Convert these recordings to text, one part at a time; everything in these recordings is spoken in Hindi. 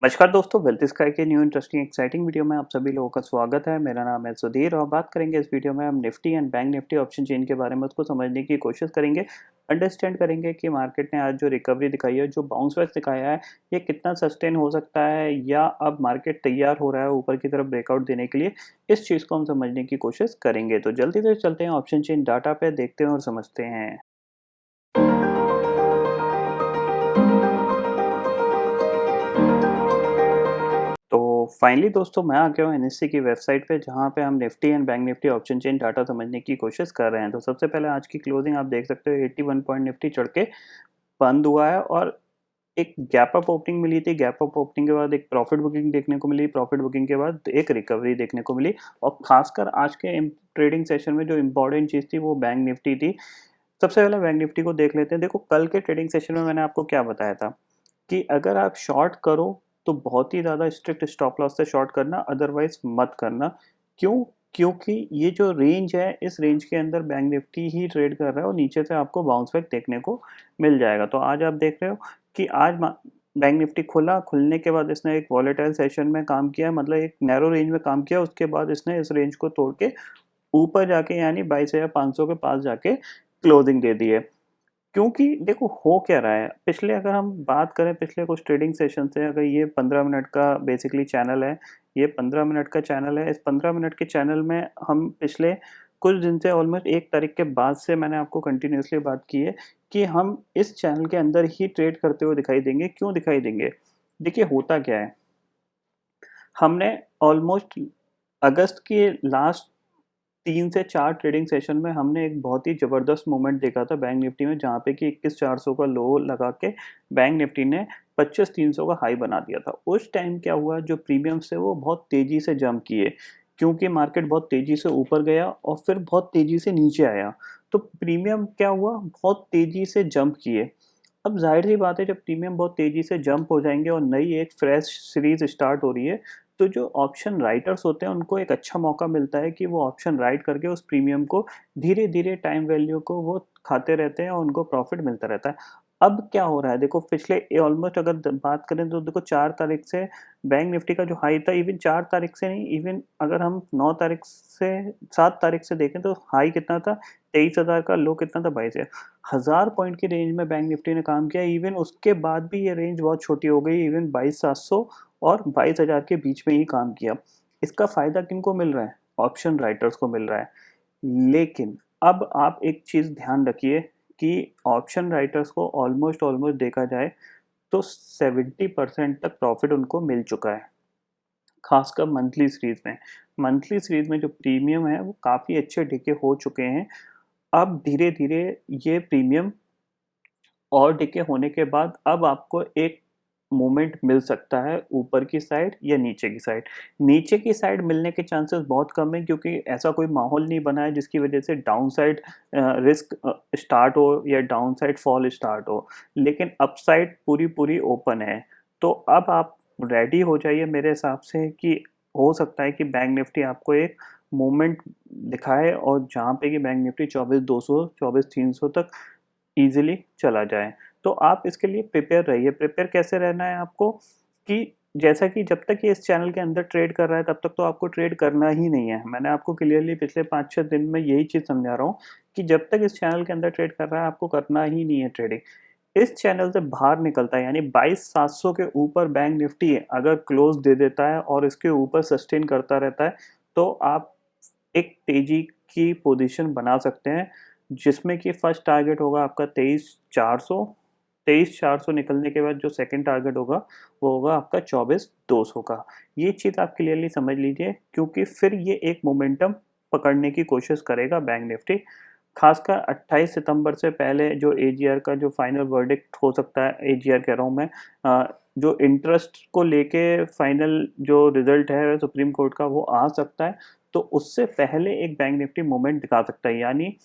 नमस्कार दोस्तों, वेल्थ स्काई के न्यू इंटरेस्टिंग एक्साइटिंग वीडियो में आप सभी लोगों का स्वागत है। मेरा नाम है सुधीर और बात करेंगे इस वीडियो में हम Nifty and bank Nifty option chain के बारे में उसको समझने की कोशिश करेंगे। अंडरस्टैंड करेंगे कि मार्केट ने आज जो रिकवरी दिखाई है, जो बाउंस बैक दिखाया है, ये कितना सस्टेन हो सकता है या अब मार्केट तैयार हो रहा है ऊपर की तरफ ब्रेकआउट देने के लिए। इस चीज़ को हम समझने की कोशिश करेंगे। तो जल्दी से चलते हैं ऑप्शन चेन डाटा पे, देखते हैं और समझते हैं। तो फाइनली दोस्तों मैं आ गया हूँ एनएससी की वेबसाइट पे, जहाँ पे हम Nifty and bank Nifty option chain data समझने की कोशिश कर रहे हैं। तो सबसे पहले आज की क्लोजिंग आप देख सकते हो, 81 पॉइंट निफ्टी चढ़ के बंद हुआ है और एक गैप अप ओपनिंग मिली थी। गैप अप ओपनिंग के बाद एक प्रॉफिट बुकिंग देखने को मिली। प्रॉफिट बुकिंग के बाद एक रिकवरी देखने को मिली और खासकर आज के ट्रेडिंग सेशन में जो इम्पोर्टेंट चीज़ थी वो बैंक निफ्टी थी। सबसे पहले बैंक निफ्टी को देख लेते हैं। देखो, कल के ट्रेडिंग सेशन में मैंने आपको क्या बताया था कि अगर आप शॉर्ट करो तो बहुत ही ज़्यादा स्ट्रिक्ट स्टॉप लॉस से शॉर्ट करना, अदरवाइज मत करना। क्यों? क्योंकि ये जो रेंज है, इस रेंज के अंदर बैंक निफ्टी ही ट्रेड कर रहा है और नीचे से आपको बाउंस बैक देखने को मिल जाएगा। तो आज आप देख रहे हो कि आज बैंक निफ्टी खुलने के बाद इसने एक वॉलेटाइल सेशन में काम किया, मतलब एक नैरो रेंज में काम किया। उसके बाद इसने इस रेंज को तोड़ के ऊपर जाके यानी 22,500 के पास जाके क्लोजिंग दे दी है। क्योंकि देखो हो क्या रहा है, पिछले अगर हम बात करें पिछले कुछ ट्रेडिंग सेशन से, अगर ये 15 मिनट का बेसिकली चैनल है, ये 15 मिनट का चैनल है। इस 15 मिनट के चैनल में हम पिछले कुछ दिन से ऑलमोस्ट 1 तारीख के बाद से मैंने आपको कंटिन्यूअसली बात की है कि हम इस चैनल के अंदर ही ट्रेड करते हुए दिखाई देंगे। क्यों दिखाई देंगे? देखिए होता क्या है, हमने ऑलमोस्ट अगस्त के लास्ट 3 से 4 ट्रेडिंग सेशन में हमने एक बहुत ही ज़बरदस्त मूवमेंट देखा था बैंक निफ्टी में, जहाँ पे कि 21,400 का लो लगा के बैंक निफ्टी ने 25,300 का हाई बना दिया था। उस टाइम क्या हुआ, जो प्रीमियम्स थे वो बहुत तेज़ी से जंप किए, क्योंकि मार्केट बहुत तेज़ी से ऊपर गया और फिर बहुत तेज़ी से नीचे आया। तो प्रीमियम क्या हुआ, बहुत तेज़ी से जंप किए। अब ज़ाहिर-सी बात है, जब प्रीमियम बहुत तेज़ी से जंप हो जाएँगे और नई एक फ्रेश सीरीज़ स्टार्ट हो रही है, तो जो ऑप्शन राइटर्स होते हैं उनको एक अच्छा मौका मिलता है कि वो ऑप्शन राइट करके उस प्रीमियम को धीरे-धीरे टाइम वैल्यू को वो खाते रहते हैं और उनको प्रॉफ़िट मिलता रहता है। अब क्या हो रहा है, देखो पिछले ऑलमोस्ट अगर बात करें तो देखो 4 तारीख से बैंक निफ्टी का जो हाई था, इवन 4 तारीख से नहीं, इवन अगर हम 9 तारीख से 7 तारीख से देखें तो हाई कितना था, 23,000 का, लो कितना था, 22,000। 1000 पॉइंट की रेंज में बैंक निफ्टी ने काम किया। इवन उसके बाद भी ये रेंज बहुत छोटी हो गई, इवन 22,700 और 22,000 के बीच में ही काम किया। इसका फ़ायदा किनको मिल रहा है? ऑप्शन राइटर्स को मिल रहा है। लेकिन अब आप एक चीज़ ध्यान रखिए कि ऑप्शन राइटर्स को ऑलमोस्ट ऑलमोस्ट देखा जाए तो 70% तक प्रॉफ़िट उनको मिल चुका है, ख़ासकर मंथली सीरीज़ में। मंथली सीरीज़ में जो प्रीमियम है वो काफ़ी अच्छे डिके हो चुके हैं। अब धीरे-धीरे ये प्रीमियम और डिके होने के बाद अब आपको एक मूवमेंट मिल सकता है ऊपर की साइड या नीचे की साइड। नीचे की साइड मिलने के चांसेस बहुत कम है, क्योंकि ऐसा कोई माहौल नहीं बना है जिसकी वजह से डाउन साइड रिस्क स्टार्ट हो या डाउन साइड फॉल स्टार्ट हो। लेकिन अपसाइड पूरी-पूरी ओपन है। तो अब आप रेडी हो जाइए मेरे हिसाब से कि हो सकता है कि बैंक निफ्टी आपको एक मूवमेंट दिखाए और जहाँ पे कि बैंक निफ्टी 24,200 24,300 तक ईज़िली चला जाए। तो आप इसके लिए प्रिपेयर रहिए। प्रिपेयर कैसे रहना है आपको कि जैसा कि जब तक ये इस चैनल के अंदर ट्रेड कर रहा है तब तक तो आपको ट्रेड करना ही नहीं है। मैंने आपको क्लियरली पिछले 5-6 दिन में यही चीज़ समझा रहा हूँ कि जब तक इस चैनल के अंदर ट्रेड कर रहा है आपको करना ही नहीं है ट्रेडिंग। इस चैनल से बाहर निकलता है यानी 22,700 के ऊपर बैंक निफ्टी अगर क्लोज़ दे देता है और इसके ऊपर सस्टेन करता रहता है, तो आप एक तेज़ी की पोज़ीशन बना सकते हैं, जिसमें कि फर्स्ट टारगेट होगा आपका 23,400। 23,400 निकलने के बाद जो सेकंड टारगेट होगा, वो होगा आपका 24,200 का। ये चीज़ आप क्लियरली समझ लीजिए, क्योंकि फिर ये एक मोमेंटम पकड़ने की कोशिश करेगा बैंक निफ्टी। खासकर 28 सितंबर से पहले जो एजीआर का जो फाइनल वर्डिक्ट हो सकता है, एजीआर कह रहा हूँ मैं, जो इंटरेस्ट को लेके फाइनल जो रिजल्ट है सुप्रीम कोर्ट का वो आ सकता है। तो उससे पहले एक बैंक निफ्टी मूवमेंट दिखा सकता है। यानी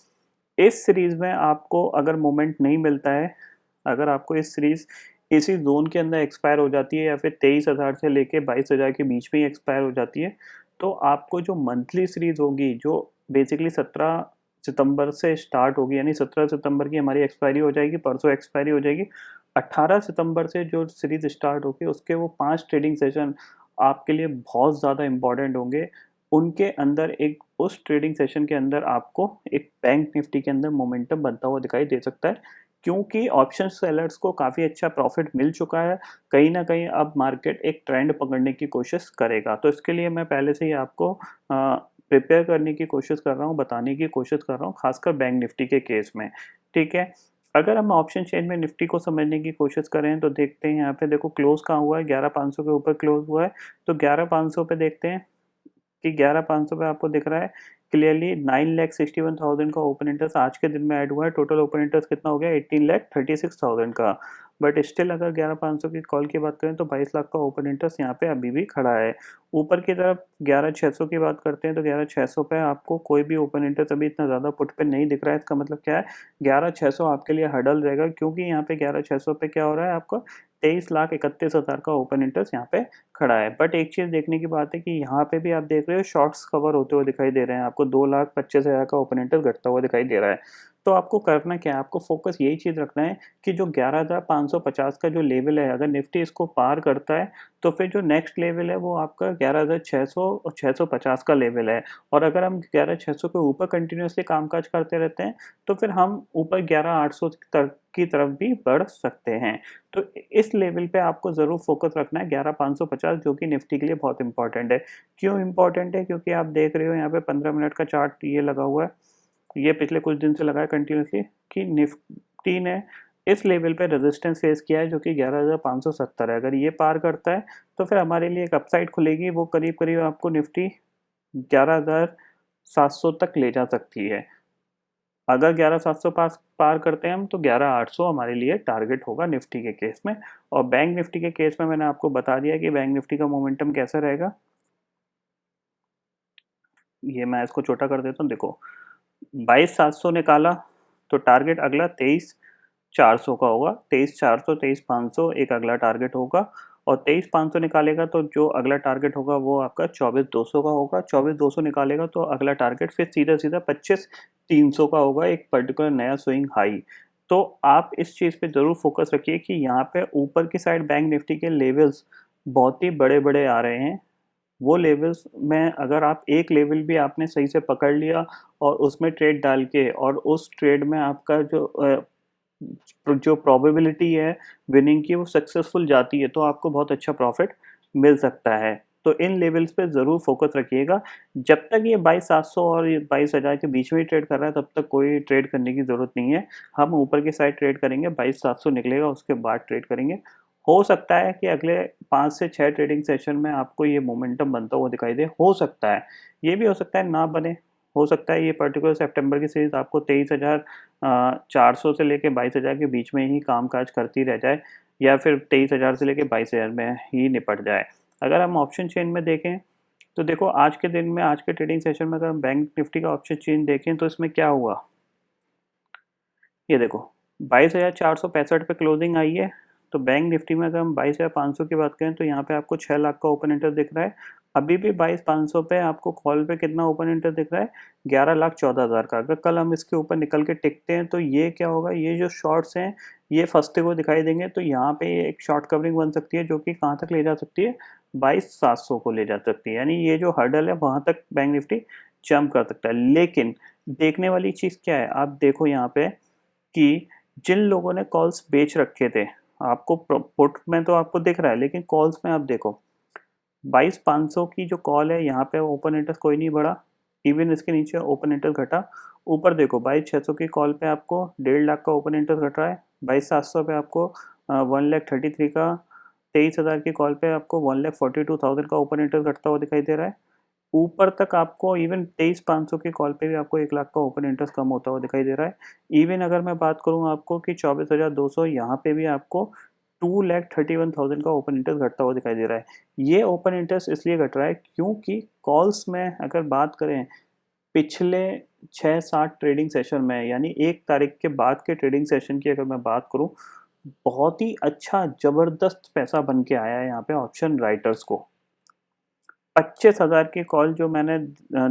इस सीरीज़ में आपको अगर मूवमेंट नहीं मिलता है, अगर आपको इस सीरीज़ इसी ज़ोन के अंदर एक्सपायर हो जाती है या फिर 23,000 से लेके 22,000 के बीच में ही एक्सपायर हो जाती है, तो आपको जो मंथली सीरीज़ होगी, जो बेसिकली 17 सितंबर से स्टार्ट होगी, यानी 17 सितंबर की हमारी एक्सपायरी हो जाएगी, परसों एक्सपायरी हो जाएगी। 18 सितंबर से जो सीरीज स्टार्ट होगी उसके वो 5 ट्रेडिंग सेशन आपके लिए बहुत ज़्यादा इम्पोर्टेंट होंगे। उनके अंदर एक उस ट्रेडिंग सेशन के अंदर आपको एक बैंक निफ्टी के अंदर मोमेंटम बनता हुआ दिखाई दे सकता है, क्योंकि ऑप्शन सेलर्स को काफ़ी अच्छा प्रॉफिट मिल चुका है। कहीं न कहीं अब मार्केट एक ट्रेंड पकड़ने की कोशिश करेगा। तो इसके लिए मैं पहले से ही आपको प्रिपेयर करने की कोशिश कर रहा हूँ, बताने की कोशिश कर रहा हूँ, खासकर बैंक निफ्टी के केस में, ठीक है? अगर हम ऑप्शन चेन में निफ्टी को समझने की कोशिश करें तो देखते हैं यहाँ पे देखो क्लोज़ कहाँ हुआ है, 11,500 के ऊपर क्लोज़ हुआ है। तो 11,500 पे देखते हैं कि 11,500 पे आपको दिख रहा है क्लियरली 9,61,000 का ओपन इंटरेस्ट आज के दिन में ऐड हुआ है। टोटल ओपन इंटरेस्ट कितना हो गया 18,36,000 का। बट स्टिल अगर 11,500 की कॉल की बात करें तो 22 लाख का ओपन इंटरेस्ट यहाँ पे अभी भी खड़ा है। ऊपर की तरफ 11,600 की बात करते हैं तो 11,600 पे आपको कोई भी ओपन इंटरेस्ट अभी इतना ज़्यादा पुट पे नहीं दिख रहा है। इसका मतलब क्या है, 11,600 आपके लिए हर्डल रहेगा, क्योंकि यहाँ पे 11,600 पे क्या हो रहा है आपका 23,31,000 का ओपन इंटरेस्ट यहाँ पे खड़ा है। बट एक चीज़ देखने की बात है कि यहाँ पे भी आप देख रहे हो शॉर्ट्स कवर होते हुए दिखाई दे रहे हैं। आपको 2,25,000 का ओपन इंटरेस्ट घटता हुआ दिखाई दे रहा है। तो आपको करना क्या है, आपको फोकस यही चीज़ रखना है कि जो 11,550 का जो लेवल है, अगर निफ्टी इसको पार करता है तो फिर जो नेक्स्ट लेवल है वो आपका 11,600 और 650 का लेवल है। और अगर हम 11,600 के ऊपर कंटिन्यूअसली कामकाज करते रहते हैं तो फिर हम ऊपर 11,800 तक की तरफ भी बढ़ सकते हैं। तो इस लेवल पे आपको ज़रूर फोकस रखना है 11,550, जो कि निफ्टी के लिए बहुत इंपॉर्टेंट है। क्यों इंपॉर्टेंट है? क्योंकि आप देख रहे हो यहाँ पे 15 मिनट का चार्ट ये लगा हुआ है। ये पिछले कुछ दिन से लगा है कंटिन्यूअसली कि निफ्टी ने इस लेवल पे रेजिस्टेंस फेस किया है, जो कि 11,570 है। अगर ये पार करता है तो फिर हमारे लिए एक अपसाइड खुलेगी, वो करीब-करीब आपको निफ्टी 11,700 तक ले जा सकती है। अगर 11,700 पास पार करते हैं हम तो 11,800 हमारे लिए टारगेट होगा निफ्टी के केस में। और बैंक निफ्टी के केस में मैंने आपको बता दिया कि बैंक निफ्टी का मोमेंटम कैसा रहेगा। ये मैं इसको छोटा कर देता हूँ, देखो 22,700 निकाला तो टारगेट अगला 23,400 का होगा। 23,400 23,500 एक अगला टारगेट होगा। और 23,500 निकालेगा तो जो अगला टारगेट होगा वो आपका 24,200 का होगा। 24,200 निकालेगा तो अगला टारगेट फिर सीधा सीधा 25,300 का होगा, एक पर्टिकुलर नया स्विंग हाई। तो आप इस चीज़ पे ज़रूर फोकस रखिए कि यहाँ पे ऊपर की साइड बैंक निफ्टी के लेवल्स बहुत ही बड़े बड़े आ रहे हैं। वो लेवल्स में अगर आप एक लेवल भी आपने सही से पकड़ लिया और उसमें ट्रेड डाल के और उस ट्रेड में आपका जो प्रोबेबिलिटी है विनिंग की वो सक्सेसफुल जाती है, तो आपको बहुत अच्छा प्रॉफिट मिल सकता है। तो इन लेवल्स पे ज़रूर फोकस रखिएगा। जब तक ये 22,700 और ये 22,000 के बीच में ही ट्रेड कर रहा है तब तक कोई ट्रेड करने की ज़रूरत नहीं है। हम ऊपर की साइड ट्रेड करेंगे, 22,700 निकलेगा उसके बाद ट्रेड करेंगे। हो सकता है कि अगले 5 से 6 ट्रेडिंग सेशन में आपको ये मोमेंटम बनता हुआ दिखाई दे, हो सकता है। ये भी हो सकता है ना बने, हो सकता है ये पर्टिकुलर सितंबर की सीरीज़ आपको 23,400 से लेके 22,000 के बीच में ही कामकाज करती रह जाए, या फिर 23,000 से लेके 22,000 में ही निपट जाए। अगर हम ऑप्शन चेन में देखें तो देखो आज के दिन में, आज के ट्रेडिंग सेशन में अगर हम बैंक निफ्टी का ऑप्शन चेन देखें तो इसमें क्या हुआ, ये देखो 22,465 पे क्लोजिंग आई है। तो बैंक निफ्टी में अगर हम 22,500 की बात करें तो यहाँ पे आपको 6 लाख का ओपन इंटरेस्ट दिख रहा है। अभी भी 22,500 पे आपको कॉल पे कितना ओपन इंटरेस्ट दिख रहा है, 11,14,000 का। अगर कल हम इसके ऊपर निकल के टिकते हैं तो ये क्या होगा, ये जो शॉर्ट्स हैं ये फंसते हुए दिखाई देंगे। तो यहाँ पे एक शॉर्ट कवरिंग बन सकती है जो कि कहाँ तक ले जा सकती है, 22,700 को ले जा सकती है। यानी ये जो हर्डल है वहाँ तक बैंक निफ्टी जंप कर सकता है। लेकिन देखने वाली चीज़ क्या है, आप देखो यहाँ पे कि जिन लोगों ने कॉल्स बेच रखे थे, आपको पुट में तो आपको दिख रहा है, लेकिन कॉल्स में आप देखो 22,500 की जो कॉल है यहाँ पे ओपन इंटरेस्ट कोई नहीं बढ़ा, इवन इसके नीचे ओपन इंटरेस्ट घटा। ऊपर देखो 22,600 की कॉल पे आपको 1,50,000 का ओपन इंटरेस्ट घट रहा है। 22,700 पे आपको 1,33,000 का, 23,000 की कॉल पे आपको 1,42,000 का ओपन इंटरेस्ट घटता हुआ दिखाई दे रहा है। ऊपर तक आपको इवन 23,500 की कॉल पे भी आपको 1 लाख का ओपन इंटरेस्ट कम होता हुआ दिखाई दे रहा है। इवन अगर मैं बात करूँ आपको कि 24,200 यहाँ पे भी आपको 2,31,000 का ओपन इंटरेस्ट घटता हुआ दिखाई दे रहा है। ये ओपन इंटरेस्ट इसलिए घट रहा है क्योंकि कॉल्स में अगर बात करें पिछले 6-7 ट्रेडिंग सेशन में, यानी 1 तारीख के बाद के ट्रेडिंग सेशन की अगर मैं बात करूँ, बहुत ही अच्छा ज़बरदस्त पैसा बन के आया है यहाँ पे ऑप्शन राइटर्स को। 25,000 की कॉल जो मैंने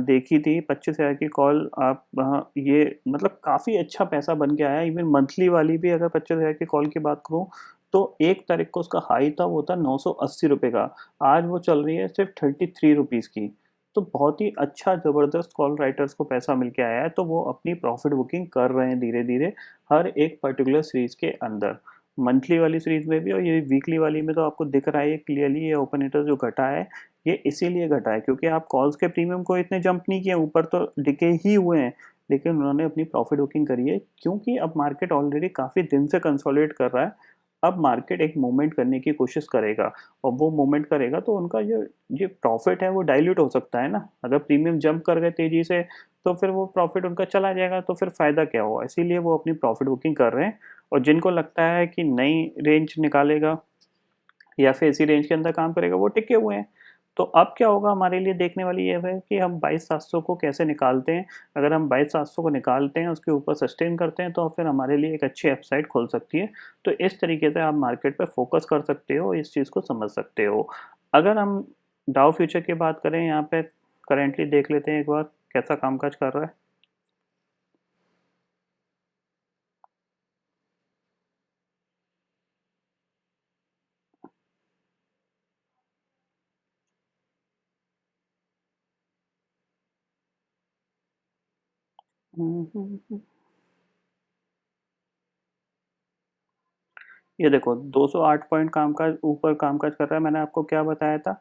देखी थी, 25,000 की कॉल आप ये मतलब काफ़ी अच्छा पैसा बन के आया है। इवन मंथली वाली भी अगर 25,000 की कॉल की बात करूँ तो 1 तारीख को उसका हाई था, वो था 980 रुपए का। आज वो चल रही है सिर्फ 33 रुपीज़ की। तो बहुत ही अच्छा ज़बरदस्त कॉल राइटर्स को पैसा मिल के आया है, तो वो अपनी प्रॉफिट बुकिंग कर रहे हैं धीरे-धीरे हर एक पर्टिकुलर सीरीज़ के अंदर। मंथली वाली सीरीज़ में भी और ये वीकली वाली में तो आपको दिख रहा है क्लियरली, ये ओपन इंटरेस्ट जो घटा है, ये इसीलिए घटा है क्योंकि आप कॉल्स के प्रीमियम को इतने जंप नहीं किए, ऊपर तो डिके ही हुए हैं, लेकिन उन्होंने अपनी प्रॉफिट बुकिंग करी है क्योंकि अब मार्केट ऑलरेडी काफ़ी दिन से कंसोलिडेट कर रहा है। अब मार्केट एक मूवमेंट करने की कोशिश करेगा और वो मूवमेंट करेगा तो उनका जो प्रॉफिट है वो डाइल्यूट हो सकता है ना। अगर प्रीमियम जंप कर गए तेजी से तो फिर वो प्रॉफिट उनका चला जाएगा, तो फिर फ़ायदा क्या हुआ? इसीलिए वो अपनी प्रॉफिट बुकिंग कर रहे हैं और जिनको लगता है कि नई रेंज निकालेगा या फिर इसी रेंज के अंदर काम करेगा, वो टिके हुए हैं। तो अब क्या होगा हमारे लिए देखने वाली ये है कि हम 22,700 को कैसे निकालते हैं। अगर हम 22,700 को निकालते हैं, उसके ऊपर सस्टेन करते हैं, तो फिर हमारे लिए एक अच्छी अपसाइड खुल सकती है। तो इस तरीके से आप मार्केट पे फोकस कर सकते हो, इस चीज़ को समझ सकते हो। अगर हम डाउ फ्यूचर की बात करें, यहाँ पे करेंटली देख लेते हैं एक बार कैसा कामकाज कर रहा है। ये देखो 208 पॉइंट कामकाज ऊपर कामकाज कर रहा है। मैंने आपको क्या बताया था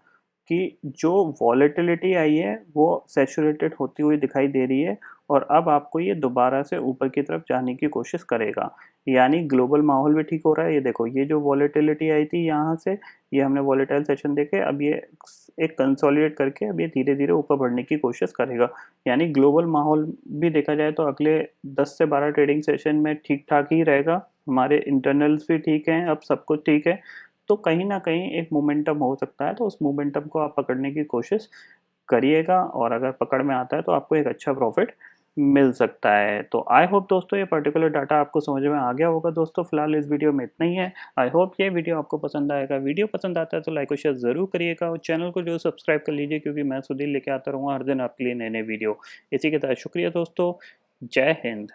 कि जो वॉलेटिलिटी आई है वो सैचुरेटेड होती हुई दिखाई दे रही है और अब आपको ये दोबारा से ऊपर की तरफ जाने की कोशिश करेगा, यानी ग्लोबल माहौल भी ठीक हो रहा है। ये देखो, ये जो वॉलेटिलिटी आई थी यहाँ से, ये हमने वॉलेटाइल सेशन देखे, अब ये एक कंसोलिडेट करके अब ये धीरे धीरे ऊपर बढ़ने की कोशिश करेगा। यानी ग्लोबल माहौल भी देखा जाए तो अगले 10 से 12 ट्रेडिंग सेशन में ठीक ठाक ही रहेगा। हमारे इंटरनल्स भी ठीक हैं, अब सब कुछ ठीक है। तो कहीं न कहीं एक मोमेंटम हो सकता है, तो उस मोमेंटम को आप पकड़ने की कोशिश करिएगा और अगर पकड़ में आता है तो आपको एक अच्छा प्रॉफ़िट मिल सकता है। तो आई होप दोस्तों ये पर्टिकुलर डाटा आपको समझ में आ गया होगा दोस्तों। फिलहाल इस वीडियो में इतना ही है। आई होप ये वीडियो आपको पसंद आएगा। वीडियो पसंद आता है तो लाइक और शेयर ज़रूर करिएगा और चैनल को जो सब्सक्राइब कर लीजिए क्योंकि मैं सुधीर लेके आता रहूँगा हर दिन आपके लिए नए-नए वीडियो। इसी के साथ शुक्रिया दोस्तों। जय हिंद।